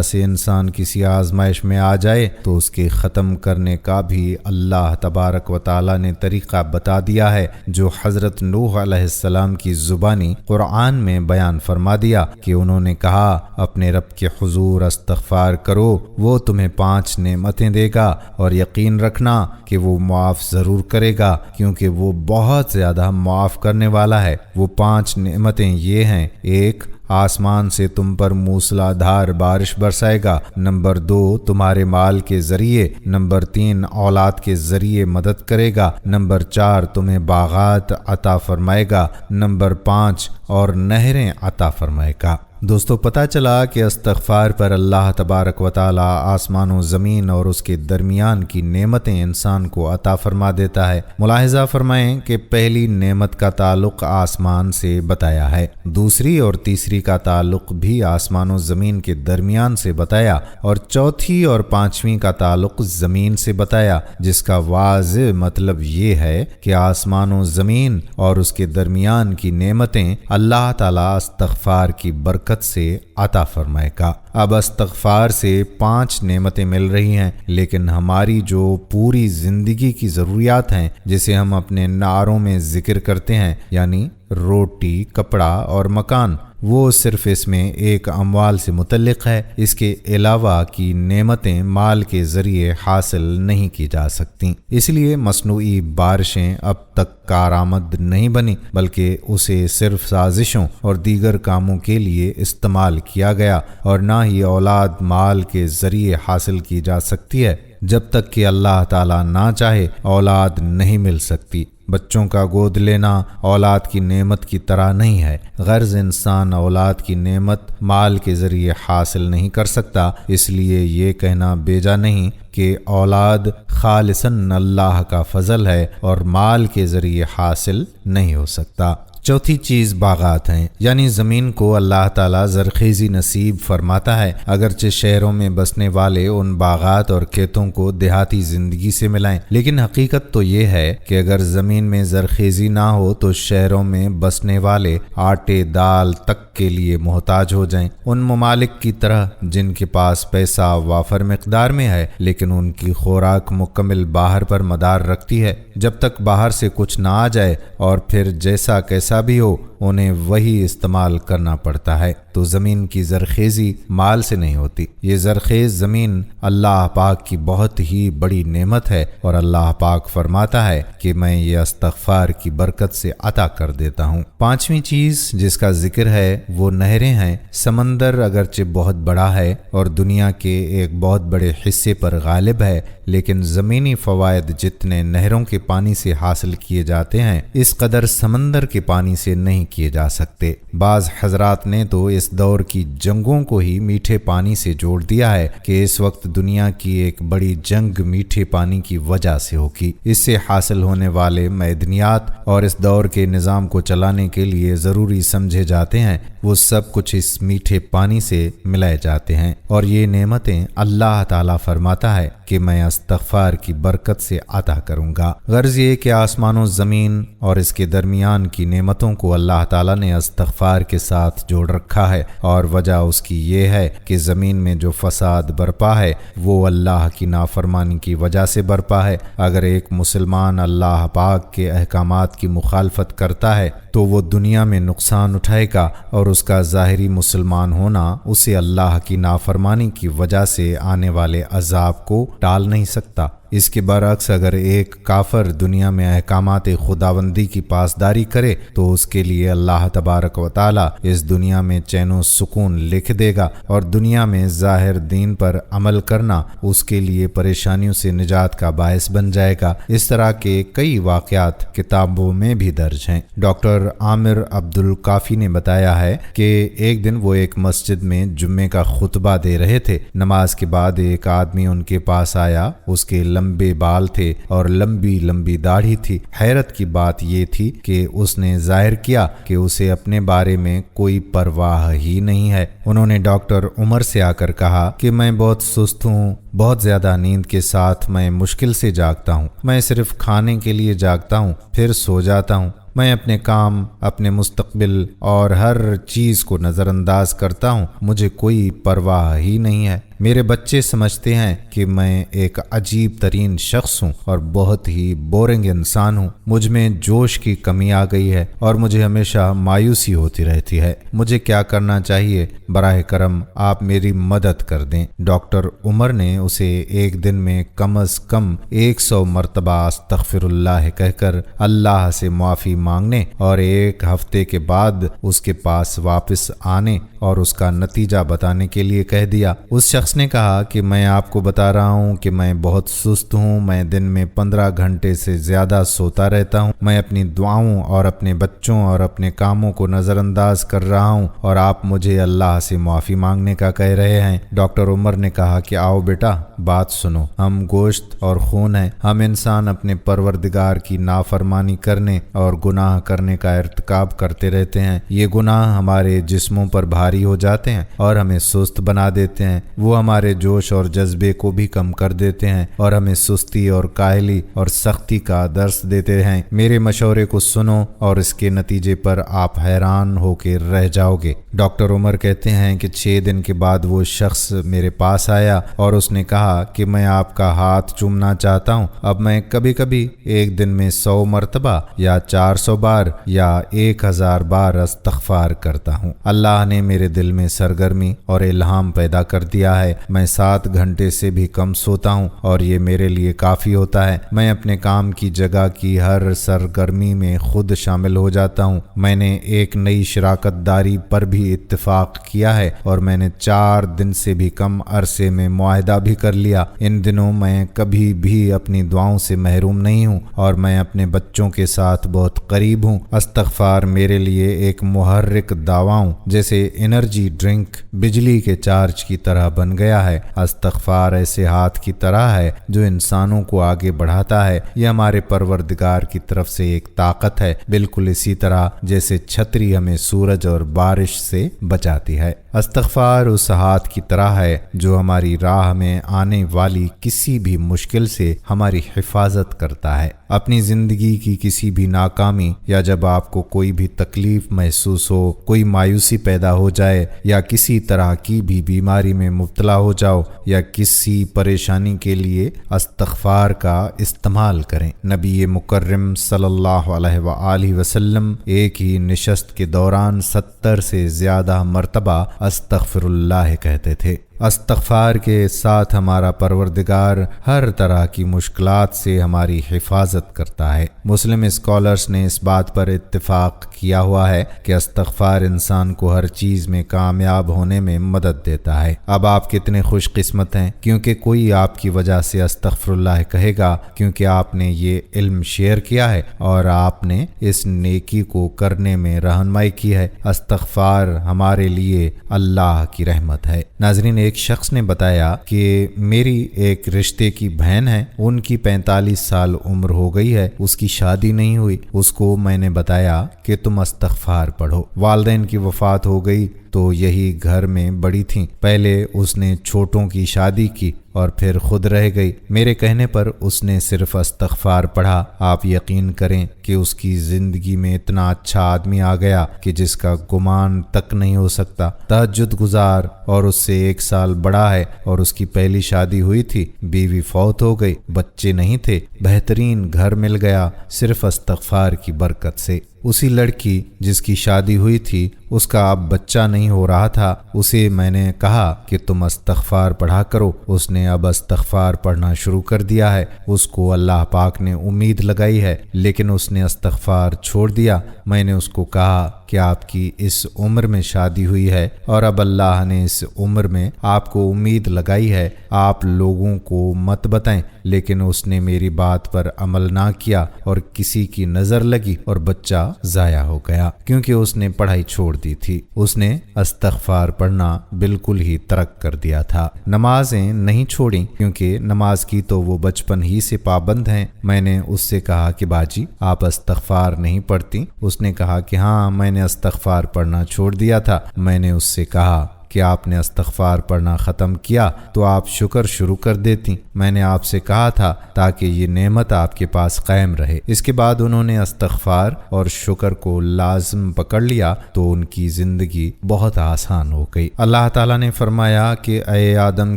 سے انسان کسی آزمائش میں آ جائے تو اس کے ختم کرنے کا بھی اللہ تبارک و تعالی نے طریقہ بتا دیا ہے، جو حضرت نوح علیہ السلام کی زبانی قرآن میں بیان فرما دیا کہ انہوں نے کہا اپنے رب کے حضور استغفار کرو، وہ تمہیں 5 نعمتیں دے گا اور یقین رکھنا کہ وہ معاف ضرور کرے گا کیونکہ وہ بہت زیادہ معاف کرنے والا ہے۔ وہ 5 نعمتیں یہ ہیں: 1، آسمان سے تم پر موسلا دھار بارش برسائے گا۔ نمبر 2، تمہارے مال کے ذریعے۔ نمبر 3، اولاد کے ذریعے مدد کرے گا۔ نمبر 4، تمہیں باغات عطا فرمائے گا۔ نمبر 5، اور نہریں عطا فرمائے گا۔ دوستو، پتہ چلا کہ استغفار پر اللہ تبارک و تعالی آسمان و زمین اور اس کے درمیان کی نعمتیں انسان کو عطا فرما دیتا ہے۔ ملاحظہ فرمائیں کہ پہلی نعمت کا تعلق آسمان سے بتایا ہے، دوسری اور تیسری کا تعلق بھی آسمان و زمین کے درمیان سے بتایا، اور چوتھی اور 5ویں کا تعلق زمین سے بتایا، جس کا واضح مطلب یہ ہے کہ آسمان و زمین اور اس کے درمیان کی نعمتیں اللہ تعالیٰ استغفار کی برکت سے عطا فرمائے گا۔ اب استغفار سے 5 نعمتیں مل رہی ہیں، لیکن ہماری جو پوری زندگی کی ضروریات ہیں جسے ہم اپنے نعروں میں ذکر کرتے ہیں، یعنی روٹی، کپڑا اور مکان، وہ صرف اس میں ایک اموال سے متعلق ہے۔ اس کے علاوہ کی نعمتیں مال کے ذریعے حاصل نہیں کی جا سکتی، اس لیے مصنوعی بارشیں اب تک کارآمد نہیں بنی، بلکہ اسے صرف سازشوں اور دیگر کاموں کے لیے استعمال کیا گیا، اور نہ ہی اولاد مال کے ذریعے حاصل کی جا سکتی ہے۔ جب تک کہ اللہ تعالیٰ نہ چاہے اولاد نہیں مل سکتی۔ بچوں کا گود لینا اولاد کی نعمت کی طرح نہیں ہے۔ غرض انسان اولاد کی نعمت مال کے ذریعے حاصل نہیں کر سکتا، اس لیے یہ کہنا بیجا نہیں کہ اولاد خالصاً اللہ کا فضل ہے اور مال کے ذریعے حاصل نہیں ہو سکتا۔ چوتھی چیز باغات ہیں، یعنی زمین کو اللہ تعالیٰ زرخیزی نصیب فرماتا ہے، اگرچہ شہروں میں بسنے والے ان باغات اور کھیتوں کو دیہاتی زندگی سے ملائیں، لیکن حقیقت تو یہ ہے کہ اگر زمین میں زرخیزی نہ ہو تو شہروں میں بسنے والے آٹے دال تک کے لیے محتاج ہو جائیں۔ ان ممالک کی طرح جن کے پاس پیسہ وافر مقدار میں ہے لیکن ان کی خوراک مکمل باہر پر مدار رکھتی ہے، جب تک باہر سے کچھ نہ آ جائے اور پھر جیسا کیسا بھی ہو انہیں وہی استعمال کرنا پڑتا ہے۔ تو زمین کی زرخیزی مال سے نہیں ہوتی، یہ زرخیز زمین اللہ پاک کی بہت ہی بڑی نعمت ہے، اور اللہ پاک فرماتا ہے کہ میں یہ استغفار کی برکت سے عطا کر دیتا ہوں۔ 5ویں چیز جس کا ذکر ہے وہ نہریں ہیں۔ سمندر اگرچہ بہت بڑا ہے اور دنیا کے ایک بہت بڑے حصے پر غالب ہے، لیکن زمینی فوائد جتنے نہروں کے پانی سے حاصل کیے جاتے ہیں اس قدر سمندر کے پانی سے نہیں کیے جا سکتے۔ بعض حضرات نے تو اس دور کی جنگوں کو ہی میٹھے پانی سے جوڑ دیا ہے کہ اس وقت دنیا کی ایک بڑی جنگ میٹھے پانی کی وجہ سے ہوگی۔ اس سے حاصل ہونے والے معدنیات اور اس دور کے نظام کو چلانے کے لیے ضروری سمجھے جاتے ہیں، وہ سب کچھ اس میٹھے پانی سے ملائے جاتے ہیں، اور یہ نعمتیں اللہ تعالیٰ فرماتا ہے کہ میں استغفار کی برکت سے عطا کروں گا۔ غرض یہ کہ آسمان و زمین اور اس کے درمیان کی نعمتوں کو اللہ تعالیٰ نے استغفار کے ساتھ جوڑ رکھا ہے، اور وجہ اس کی یہ ہے کہ زمین میں جو فساد برپا ہے وہ اللہ کی نافرمانی کی وجہ سے برپا ہے۔ اگر ایک مسلمان اللہ پاک کے احکامات کی مخالفت کرتا ہے تو وہ دنیا میں نقصان اٹھائے گا، اور اس کا ظاہری مسلمان ہونا اسے اللہ کی نافرمانی کی وجہ سے آنے والے عذاب کو ٹال نہیں سکتا۔ اس کے برعکس اگر ایک کافر دنیا میں احکامات خداوندی کی پاسداری کرے تو اس کے لیے اللہ تبارک و تعالی اس دنیا میں چین و سکون لکھ دے گا، اور دنیا میں ظاہر دین پر عمل کرنا اس کے لیے پریشانیوں سے نجات کا باعث بن جائے گا۔ اس طرح کے کئی واقعات کتابوں میں بھی درج ہیں۔ ڈاکٹر عامر عبدالکافی نے بتایا ہے کہ ایک دن وہ ایک مسجد میں جمعے کا خطبہ دے رہے تھے۔ نماز کے بعد ایک آدمی ان کے پاس آیا، اس کے لمبے بال تھے اور لمبی لمبی داڑھی تھی۔ حیرت کی بات یہ تھی کہ اس نے ظاہر کیا کہ اسے اپنے بارے میں کوئی پرواہ ہی نہیں ہے۔ انہوں نے ڈاکٹر عمر سے آ کر کہا کہ میں بہت سست ہوں، بہت زیادہ نیند کے ساتھ میں مشکل سے جاگتا ہوں، میں صرف کھانے کے لیے جاگتا ہوں پھر سو جاتا ہوں، میں اپنے کام، اپنے مستقبل اور ہر چیز کو نظر انداز کرتا ہوں، مجھے کوئی پرواہ ہی نہیں ہے۔ میرے بچے سمجھتے ہیں کہ میں ایک عجیب ترین شخص ہوں اور بہت ہی بورنگ انسان ہوں، مجھ میں جوش کی کمی آ گئی ہے اور مجھے ہمیشہ مایوسی ہوتی رہتی ہے، مجھے کیا کرنا چاہیے؟ براہ کرم آپ میری مدد کر دیں۔ ڈاکٹر عمر نے اسے ایک دن میں کم از کم 100 مرتبہ استغفر اللہ کہہ کر اللہ سے معافی مانگنے اور ایک ہفتے کے بعد اس کے پاس واپس آنے اور اس کا نتیجہ بتانے کے لیے کہہ دیا۔ اس شخص نے کہا کہ میں آپ کو بتا رہا ہوں کہ میں بہت سست ہوں، میں دن میں 15 گھنٹے سے زیادہ سوتا رہتا ہوں، میں اپنی دعاؤں اور اپنے بچوں اور اپنے کاموں کو نظر انداز کر رہا ہوں اور آپ مجھے اللہ سے معافی مانگنے کا کہہ رہے ہیں۔ ڈاکٹر عمر نے کہا کہ آؤ بیٹا بات سنو، ہم گوشت اور خون ہیں، ہم انسان اپنے پروردگار کی نافرمانی کرنے اور گناہ کرنے کا ارتکاب کرتے رہتے ہیں، یہ گناہ ہمارے جسموں پر بھاری ہو جاتے ہیں اور ہمیں سست بنا دیتے ہیں، وہ ہمارے جوش اور جذبے کو بھی کم کر دیتے ہیں اور ہمیں سستی اور کاہلی اور سختی کا درس دیتے ہیں۔ میرے مشورے کو سنو اور اس کے نتیجے پر آپ حیران ہو کے رہ جاؤ گے۔ ڈاکٹر عمر کہتے ہیں کہ 6 دن کے بعد وہ شخص میرے پاس آیا اور اس نے کہا کہ میں آپ کا ہاتھ چومنا چاہتا ہوں، اب میں کبھی کبھی ایک دن میں 100 مرتبہ یا 400 بار یا 1000 بار استغفار کرتا ہوں۔ اللہ نے میرے دل میں سرگرمی اور الہام پیدا کر دیا ہے، میں 7 گھنٹے سے بھی کم سوتا ہوں اور یہ میرے لیے کافی ہوتا ہے، میں اپنے کام کی جگہ کی ہر سرگرمی میں خود شامل ہو جاتا ہوں، میں نے ایک نئی شراکت داری پر بھی اتفاق کیا ہے اور میں نے 4 دن سے بھی کم عرصے میں معاہدہ بھی کر لیا، ان دنوں میں کبھی بھی اپنی دعاؤں سے محروم نہیں ہوں اور میں اپنے بچوں کے ساتھ بہت قریب ہوں۔ استغفار میرے لیے ایک محرک دواؤں جیسے انرجی ڈرنک بجلی کے چارج کی طرح بن گیا ہے۔ استغفار ایسے ہاتھ کی طرح ہے جو انسانوں کو آگے بڑھاتا ہے، یہ ہمارے پروردگار کی طرف سے ایک طاقت ہے، بالکل اسی طرح جیسے چھتری ہمیں سورج اور بارش سے بچاتی ہے۔ استغفار اس ہاتھ کی طرح ہے جو ہماری راہ میں آنے والی کسی بھی مشکل سے ہماری حفاظت کرتا ہے۔ اپنی زندگی کی کسی بھی ناکامی یا جب آپ کو کوئی بھی تکلیف محسوس ہو، کوئی مایوسی پیدا ہو جائے یا کسی طرح کی بھی بیماری میں مبتلا ہو جاؤ یا کسی پریشانی کے لیے استغفار کا استعمال کریں۔ نبی مکرم صلی اللہ علیہ وآلہ وسلم ایک ہی نشست کے دوران 70 سے زیادہ مرتبہ استغفر اللہ کہتے تھے۔ استغفار کے ساتھ ہمارا پروردگار ہر طرح کی مشکلات سے ہماری حفاظت کرتا ہے۔ مسلم اسکالرز نے اس بات پر اتفاق کیا ہوا ہے کہ استغفار انسان کو ہر چیز میں کامیاب ہونے میں مدد دیتا ہے۔ اب آپ کتنے خوش قسمت ہیں کیونکہ کوئی آپ کی وجہ سے استغفر اللہ کہے گا، کیونکہ آپ نے یہ علم شیئر کیا ہے اور آپ نے اس نیکی کو کرنے میں رہنمائی کی ہے۔ استغفار ہمارے لیے اللہ کی رحمت ہے۔ ناظرین، ایک شخص نے بتایا کہ میری ایک رشتے کی بہن ہے، ان کی 45 سال عمر ہو گئی ہے، اس کی شادی نہیں ہوئی، اس کو میں نے بتایا کہ تم استغفار پڑھو۔ والدین کی وفات ہو گئی تو یہی گھر میں بڑی تھیں، پہلے اس نے چھوٹوں کی شادی کی اور پھر خود رہ گئی، میرے کہنے پر اس نے صرف استغفار پڑھا۔ آپ یقین کریں کہ اس کی زندگی میں اتنا اچھا آدمی آ گیا کہ جس کا گمان تک نہیں ہو سکتا، تہجد گزار اور اس سے 1 سال بڑا ہے اور اس کی پہلی شادی ہوئی تھی، بیوی فوت ہو گئی، بچے نہیں تھے، بہترین گھر مل گیا صرف استغفار کی برکت سے۔ اسی لڑکی جس کی شادی ہوئی تھی اس کا اب بچہ نہیں ہو رہا تھا، اسے میں نے کہا کہ تم استغفار پڑھا کرو، اس نے اب استغفار پڑھنا شروع کر دیا ہے۔ اس کو اللہ پاک نے امید لگائی ہے، لیکن اس نے استغفار چھوڑ دیا۔ میں نے اس کو کہا کہ آپ کی اس عمر میں شادی ہوئی ہے اور اب اللہ نے اس عمر میں آپ کو امید لگائی ہے، آپ لوگوں کو مت بتائیں، لیکن اس نے میری بات پر عمل نہ کیا اور کسی کی نظر لگی اور بچہ ضائع ہو گیا، کیونکہ اس نے پڑھائی چھوڑ دی تھی۔ اس نے استغفار پڑھنا بالکل ہی ترک کر دیا تھا۔ نمازیں نہیں چھوڑیں، کیونکہ نماز کی تو وہ بچپن ہی سے پابند ہیں۔ میں نے اس سے کہا کہ باجی آپ استغفار نہیں پڑھتی؟ اس نے کہا کہ ہاں میں نے استغفار پڑھنا چھوڑ دیا تھا۔ میں نے اس سے کہا کہ آپ نے استغفار پڑھنا ختم کیا تو آپ شکر شروع کر دیتی، میں نے آپ سے کہا تھا تاکہ یہ نعمت آپ کے پاس قائم رہے۔ اس کے بعد انہوں نے استغفار اور شکر کو لازم پکڑ لیا تو ان کی زندگی بہت آسان ہو گئی۔ اللہ تعالیٰ نے فرمایا کہ اے آدم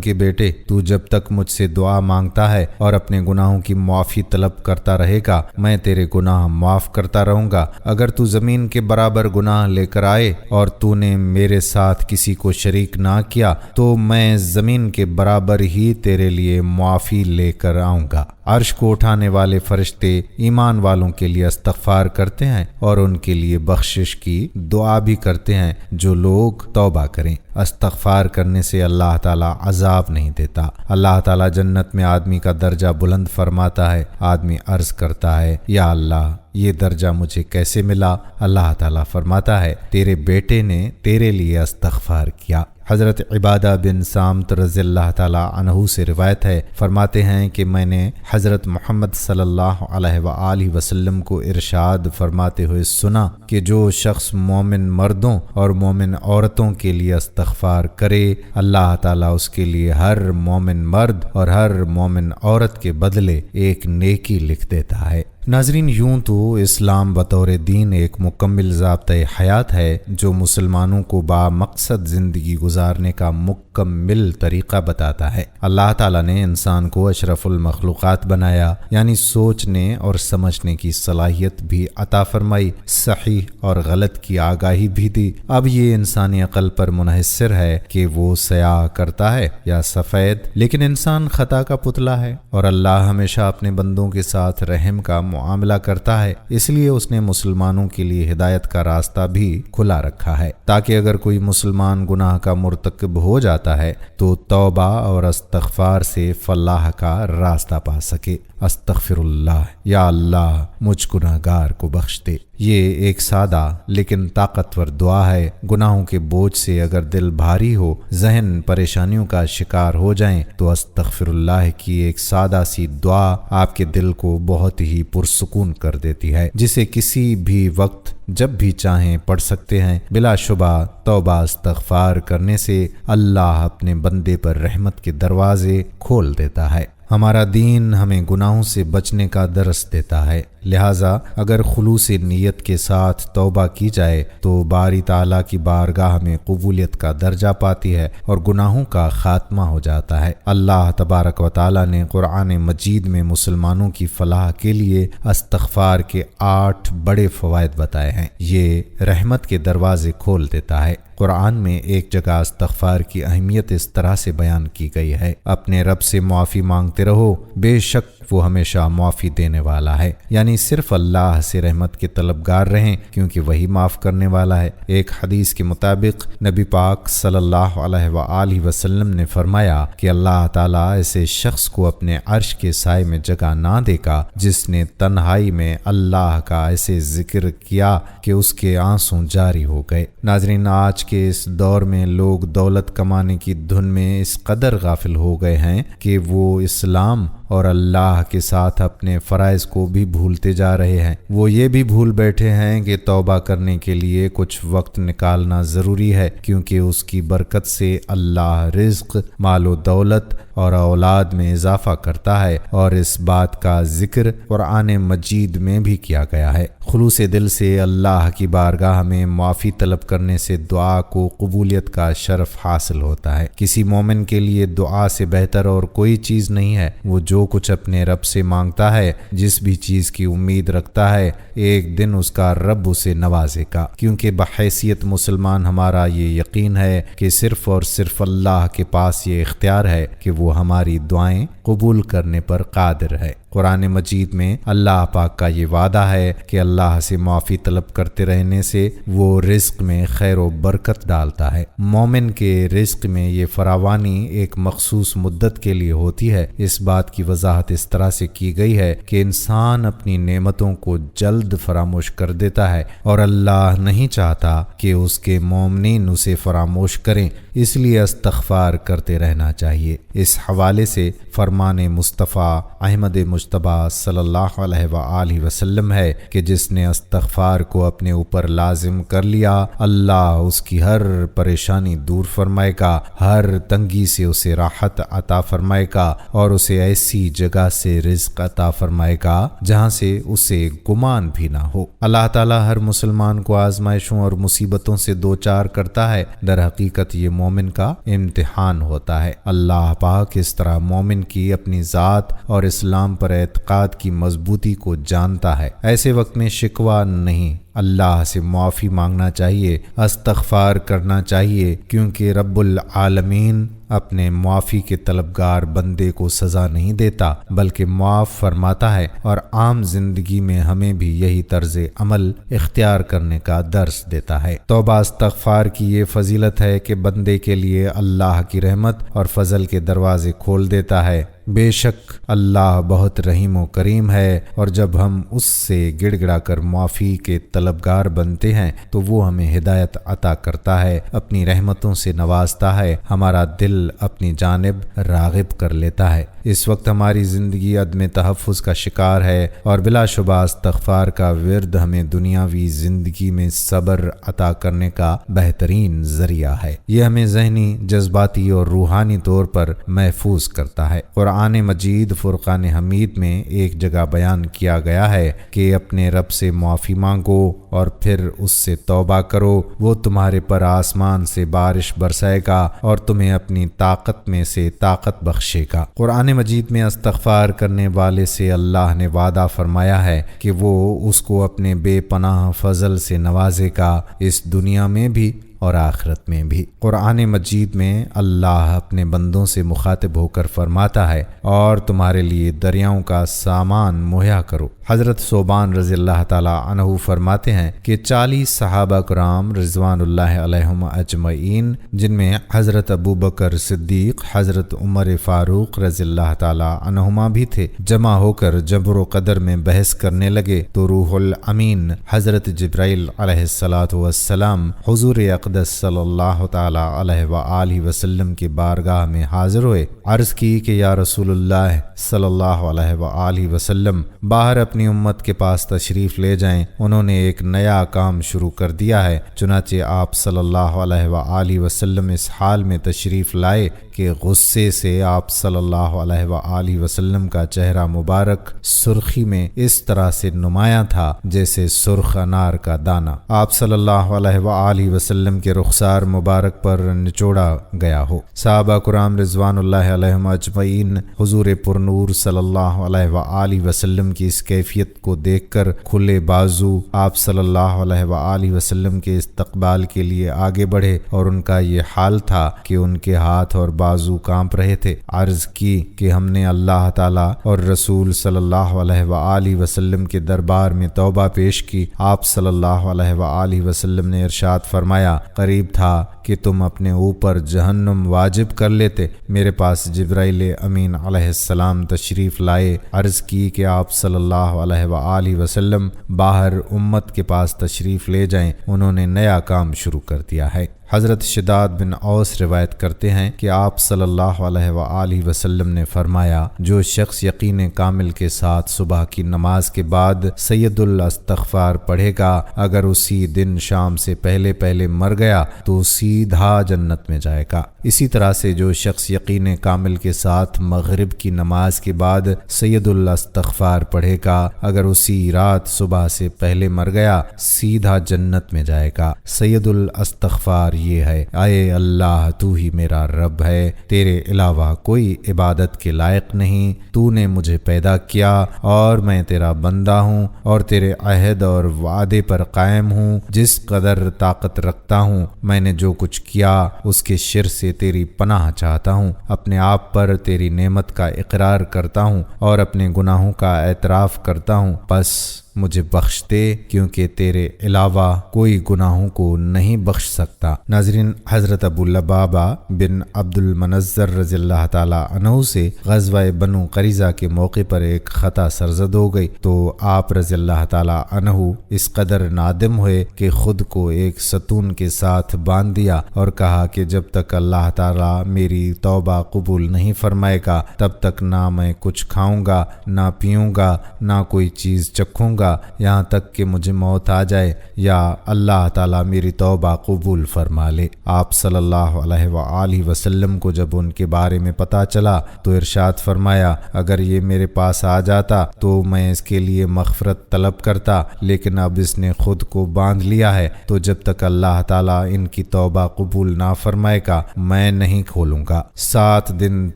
کے بیٹے، تو جب تک مجھ سے دعا مانگتا ہے اور اپنے گناہوں کی معافی طلب کرتا رہے گا، میں تیرے گناہ معاف کرتا رہوں گا۔ اگر تو زمین کے برابر گناہ لے کر آئے اور تو نے میرے ساتھ کسی کو شریک نہ کیا تو میں زمین کے برابر ہی تیرے لیے معافی لے کر آؤں گا۔ عرش کو اٹھانے والے فرشتے ایمان والوں کے لیے استغفار کرتے ہیں اور ان کے لیے بخشش کی دعا بھی کرتے ہیں جو لوگ توبہ کریں۔ استغفار کرنے سے اللہ تعالیٰ عذاب نہیں دیتا۔ اللہ تعالیٰ جنت میں آدمی کا درجہ بلند فرماتا ہے۔ آدمی عرض کرتا ہے یا اللہ یہ درجہ مجھے کیسے ملا؟ اللہ تعالیٰ فرماتا ہے تیرے بیٹے نے تیرے لیے استغفار کیا۔ حضرت عبادہ بن سامت رضی اللہ تعالیٰ عنہ سے روایت ہے، فرماتے ہیں کہ میں نے حضرت محمد صلی اللہ علیہ وآلہ وسلم کو ارشاد فرماتے ہوئے سنا کہ جو شخص مومن مردوں اور مومن عورتوں کے لیے استغفار کرے، اللہ تعالیٰ اس کے لیے ہر مومن مرد اور ہر مومن عورت کے بدلے ایک نیکی لکھ دیتا ہے۔ ناظرین، یوں تو اسلام بطور دین ایک مکمل ضابطۂ حیات ہے جو مسلمانوں کو با مقصد زندگی گزارنے کا مکمل طریقہ بتاتا ہے۔ اللہ تعالیٰ نے انسان کو اشرف المخلوقات بنایا، یعنی سوچنے اور سمجھنے کی صلاحیت بھی عطا فرمائی، صحیح اور غلط کی آگاہی بھی دی۔ اب یہ انسانی عقل پر منحصر ہے کہ وہ سیاہ کرتا ہے یا سفید، لیکن انسان خطا کا پتلا ہے اور اللہ ہمیشہ اپنے بندوں کے ساتھ رحم کا معاملہ کرتا ہے، اس لیے اس نے مسلمانوں کے لیے ہدایت کا راستہ بھی کھلا رکھا ہے تاکہ اگر کوئی مسلمان گناہ کا مرتکب ہو جاتا ہے تو توبہ اور استغفار سے فلاح کا راستہ پا سکے۔ استغفر اللہ، یا اللہ مجھ گناہگار کو بخش دے۔ یہ ایک سادہ لیکن طاقتور دعا ہے۔ گناہوں کے بوجھ سے اگر دل بھاری ہو، ذہن پریشانیوں کا شکار ہو جائیں تو استغفر اللہ کی ایک سادہ سی دعا آپ کے دل کو بہت ہی پرسکون کر دیتی ہے، جسے کسی بھی وقت جب بھی چاہیں پڑھ سکتے ہیں۔ بلا شبہ توبہ استغفار کرنے سے اللہ اپنے بندے پر رحمت کے دروازے کھول دیتا ہے۔ ہمارا دین ہمیں گناہوں سے بچنے کا درس دیتا ہے، لہٰذا اگر خلوص نیت کے ساتھ توبہ کی جائے تو باری تعالیٰ کی بارگاہ میں قبولیت کا درجہ پاتی ہے اور گناہوں کا خاتمہ ہو جاتا ہے۔ اللہ تبارک و تعالیٰ نے قرآن مجید میں مسلمانوں کی فلاح کے لیے استغفار کے 8 بڑے فوائد بتائے ہیں۔ یہ رحمت کے دروازے کھول دیتا ہے۔ قرآن میں ایک جگہ استغفار کی اہمیت اس طرح سے بیان کی گئی ہے، اپنے رب سے معافی مانگتے رہو، بے شک وہ ہمیشہ معافی دینے والا ہے، یعنی صرف اللہ سے رحمت کے طلبگار رہیں کیونکہ وہی معاف کرنے والا ہے۔ ایک حدیث کے مطابق نبی پاک صلی اللہ علیہ وآلہ وسلم نے فرمایا کہ اللہ تعالیٰ ایسے شخص کو اپنے عرش کے سائے میں جگہ نہ دے گا جس نے تنہائی میں اللہ کا ایسے ذکر کیا کہ اس کے آنسو جاری ہو گئے۔ ناظرین، آج کے اس دور میں لوگ دولت کمانے کی دھن میں اس قدر غافل ہو گئے ہیں کہ وہ اسلام اور اللہ کے ساتھ اپنے فرائض کو بھی بھولتے جا رہے ہیں۔ وہ یہ بھی بھول بیٹھے ہیں کہ توبہ کرنے کے لیے کچھ وقت نکالنا ضروری ہے، کیونکہ اس کی برکت سے اللہ رزق، مال و دولت اور اولاد میں اضافہ کرتا ہے، اور اس بات کا ذکر قرآن مجید میں بھی کیا گیا ہے۔ خلوص دل سے اللہ کی بارگاہ میں معافی طلب کرنے سے دعا کو قبولیت کا شرف حاصل ہوتا ہے۔ کسی مومن کے لیے دعا سے بہتر اور کوئی چیز نہیں ہے۔ وہ جو جو کچھ اپنے رب سے مانگتا ہے، جس بھی چیز کی امید رکھتا ہے، ایک دن اس کا رب اسے نوازے گا، کیونکہ بحیثیت مسلمان ہمارا یہ یقین ہے کہ صرف اور صرف اللہ کے پاس یہ اختیار ہے کہ وہ ہماری دعائیں قبول کرنے پر قادر ہے۔ قرآن مجید میں اللہ پاک کا یہ وعدہ ہے کہ اللہ سے معافی طلب کرتے رہنے سے وہ رزق میں خیر و برکت ڈالتا ہے۔ مومن کے رزق میں یہ فراوانی ایک مخصوص مدت کے لیے ہوتی ہے۔ اس بات کی وضاحت اس طرح سے کی گئی ہے کہ انسان اپنی نعمتوں کو جلد فراموش کر دیتا ہے اور اللہ نہیں چاہتا کہ اس کے مومنین اسے فراموش کریں، اس لیے استغفار کرتے رہنا چاہیے۔ اس حوالے سے فرمان مصطفیٰ احمد مجتبیٰ صلی اللہ علیہ وآلہ وسلم ہے کہ جس نے استغفار کو اپنے اوپر لازم کر لیا، اللہ اس کی ہر پریشانی دور فرمائے گا، ہر تنگی سے اسے راحت عطا فرمائے گا اور اسے ایسی جگہ سے رزق عطا فرمائے گا جہاں سے اسے گمان بھی نہ ہو۔ اللہ تعالیٰ ہر مسلمان کو آزمائشوں اور مصیبتوں سے دوچار کرتا ہے، در حقیقت یہ مومن کا امتحان ہوتا ہے۔ اللہ پاک اس طرح مومن کی اپنی ذات اور اسلام پر اعتقاد کی مضبوطی کو جانتا ہے۔ ایسے وقت میں شکوہ نہیں، اللہ سے معافی مانگنا چاہیے، استغفار کرنا چاہیے، کیونکہ رب العالمین اپنے معافی کے طلبگار بندے کو سزا نہیں دیتا بلکہ معاف فرماتا ہے، اور عام زندگی میں ہمیں بھی یہی طرز عمل اختیار کرنے کا درس دیتا ہے۔ توبہ استغفار کی یہ فضیلت ہے کہ بندے کے لیے اللہ کی رحمت اور فضل کے دروازے کھول دیتا ہے۔ بے شک اللہ بہت رحیم و کریم ہے، اور جب ہم اس سے گڑ گڑا کر معافی کے طلبگار بنتے ہیں تو وہ ہمیں ہدایت عطا کرتا ہے، اپنی رحمتوں سے نوازتا ہے، ہمارا دل اپنی جانب راغب کر لیتا ہے۔ اس وقت ہماری زندگی عدم تحفظ کا شکار ہے، اور بلا شبہ استغفار کا ورد ہمیں دنیاوی زندگی میں صبر عطا کرنے کا بہترین ذریعہ ہے۔ یہ ہمیں ذہنی، جذباتی اور روحانی طور پر محفوظ کرتا ہے۔ قرآن مجید فرقان حمید میں ایک جگہ بیان کیا گیا ہے کہ اپنے رب سے معافی مانگو اور پھر اس سے توبہ کرو، وہ تمہارے پر آسمان سے بارش برسائے گا اور تمہیں اپنی طاقت میں سے طاقت بخشے گا۔ قرآن مجید میں استغفار کرنے والے سے اللہ نے وعدہ فرمایا ہے کہ وہ اس کو اپنے بے پناہ فضل سے نوازے گا، اس دنیا میں بھی اور آخرت میں بھی۔ قرآن مجید میں اللہ اپنے بندوں سے مخاطب ہو کر فرماتا ہے، اور تمہارے لیے دریاؤں کا سامان مہیا کرو۔ حضرت ثوبان رضی اللہ تعالی عنہ فرماتے ہیں کہ 40 صحابہ کرام رضوان اللہ علیہم اجمعین، جن میں حضرت ابوبکر صدیق، حضرت عمر فاروق رضی اللہ تعالی عنہما بھی تھے، جمع ہو کر جبر و قدر میں بحث کرنے لگے تو روح الامین حضرت جبرائیل علیہ السلام حضور اقدس صلی اللہ تعالی علیہ وآلہ وسلم کی بارگاہ میں حاضر ہوئے۔ عرض کی کہ یا رسول اللہ صلی اللہ علیہ وآلہ وسلم، باہر اپنی امت کے پاس تشریف لے جائیں، انہوں نے ایک نیا کام شروع کر دیا ہے۔ چنانچہ آپ صلی اللہ علیہ وآلہ وسلم اس حال میں تشریف لائے کہ غصے سے آپ صلی اللہ علیہ وآلہ وسلم کا چہرہ مبارک سرخی میں اس طرح سے نمایاں تھا جیسے سرخ انار کا دانہ۔ آپ صلی اللہ علیہ وآلہ وسلم کے رخسار مبارک پر نچوڑا گیا ہو۔ صحابہ کرام رضوان اللہ علیہم اجمعین حضور پرنور صلی اللہ علیہ وآلہ وسلم کی اس کیفیت کو دیکھ کر کھلے بازو آپ صلی اللہ علیہ وآلہ وسلم کے استقبال کے لیے آگے بڑھے، اور ان کا یہ حال تھا کہ ان کے ہاتھ اور بازو کانپ رہے تھے۔ عرض کی کہ ہم نے اللہ تعالیٰ اور رسول صلی اللہ علیہ وآلہ وسلم کے دربار میں توبہ پیش کی۔ آپ صلی اللہ علیہ وآلہ وسلم نے ارشاد فرمایا، قریب تھا کہ تم اپنے اوپر جہنم واجب کر لیتے۔ میرے پاس جبرائیل امین علیہ السلام تشریف لائے۔ عرض کی کہ آپ صلی اللہ علیہ وآلہ وسلم باہر امت کے پاس تشریف لے جائیں، انہوں نے نیا کام شروع کر دیا ہے۔ حضرت شداد بن اوس روایت کرتے ہیں کہ آپ صلی اللہ علیہ وآلہ وسلم نے فرمایا، جو شخص یقین کامل کے ساتھ صبح کی نماز کے بعد سید الاستغفار پڑھے گا، اگر اسی دن شام سے پہلے پہلے مر گیا تو سیدھا جنت میں جائے گا۔ اسی طرح سے جو شخص یقین کامل کے ساتھ مغرب کی نماز کے بعد سید الاستغفار پڑھے گا، اگر اسی رات صبح سے پہلے مر گیا، سیدھا جنت میں جائے گا۔ سید الاستغفار یہ ہے، اے اللہ تو ہی میرا رب ہے، تیرے علاوہ کوئی عبادت کے لائق نہیں، تو نے مجھے پیدا کیا اور میں تیرا بندہ ہوں اور تیرے عہد اور وعدے پر قائم ہوں۔ جس قدر طاقت رکھتا ہوں میں نے جو کچھ کیا اس کے شر سے تیری پناہ چاہتا ہوں، اپنے آپ پر تیری نعمت کا اقرار کرتا ہوں اور اپنے گناہوں کا اعتراف کرتا ہوں، بس مجھے بخش دے کیونکہ تیرے علاوہ کوئی گناہوں کو نہیں بخش سکتا۔ ناظرین، حضرت ابو لبابہ بن عبد المنذر رضی اللہ تعالی عنہ سے غزوہ بنو قریظہ کے موقع پر ایک خطا سرزد ہو گئی تو آپ رضی اللہ تعالی عنہ اس قدر نادم ہوئے کہ خود کو ایک ستون کے ساتھ باندھ دیا اور کہا کہ جب تک اللہ تعالی میری توبہ قبول نہیں فرمائے گا تب تک نہ میں کچھ کھاؤں گا، نہ پیوں گا، نہ کوئی چیز چکھوں گا، یہاں تک کہ مجھے موت آ جائے یا اللہ تعالیٰ میری توبہ قبول فرما لے۔ آپ صلی اللہ علیہ وآلہ وسلم کو جب ان کے بارے میں پتہ چلا تو ارشاد فرمایا، اگر یہ میرے پاس آ جاتا تو میں اس کے لیے مغفرت طلب کرتا، لیکن اب اس نے خود کو باندھ لیا ہے تو جب تک اللہ تعالیٰ ان کی توبہ قبول نہ فرمائے گا میں نہیں کھولوں گا۔ 7 دن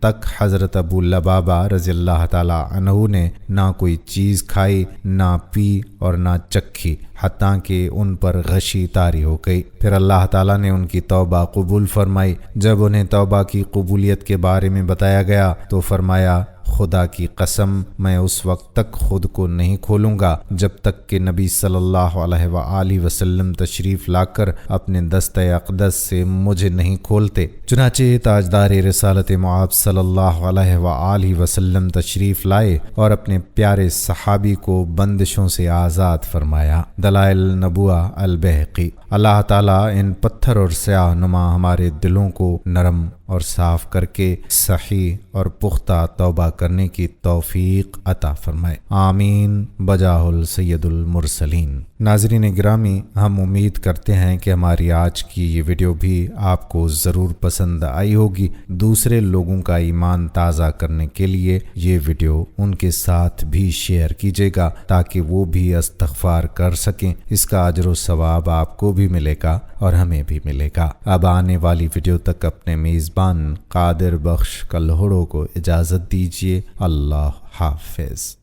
تک حضرت ابو لبابہ رضی اللہ تعالیٰ عنہ نے نہ کوئی چیز کھائی، نہ پی اور نہ چکھی، حتیٰ کہ ان پر غشی طاری ہو گئی۔ پھر اللہ تعالیٰ نے ان کی توبہ قبول فرمائی۔ جب انہیں توبہ کی قبولیت کے بارے میں بتایا گیا تو فرمایا، خدا کی قسم میں اس وقت تک خود کو نہیں کھولوں گا جب تک کہ نبی صلی اللہ علیہ وآلہ وسلم تشریف لا کر اپنے دست اقدس سے مجھے نہیں کھولتے۔ چنانچہ تاجدار رسالت معاب صلی اللہ علیہ وآلہ وسلم تشریف لائے اور اپنے پیارے صحابی کو بندشوں سے آزاد فرمایا۔ دلائل نبوہ البیہقی۔ اللہ تعالیٰ ان پتھر اور سیاہ نما ہمارے دلوں کو نرم اور صاف کر کے صحیح اور پختہ توبہ کرنے کی توفیق عطا فرمائے، آمین بجاہ السید المرسلین۔ ناظرین گرامی، ہم امید کرتے ہیں کہ ہماری آج کی یہ ویڈیو بھی آپ کو ضرور پسند آئی ہوگی۔ دوسرے لوگوں کا ایمان تازہ کرنے کے لیے یہ ویڈیو ان کے ساتھ بھی شیئر کیجیے گا تاکہ وہ بھی استغفار کر سکیں، اس کا اجر و ثواب آپ کو بھی ملے گا اور ہمیں بھی ملے گا۔ اب آنے والی ویڈیو تک اپنے میزبان قادر بخش کلہوڑوں کو اجازت دیجیے۔ اللہ حافظ۔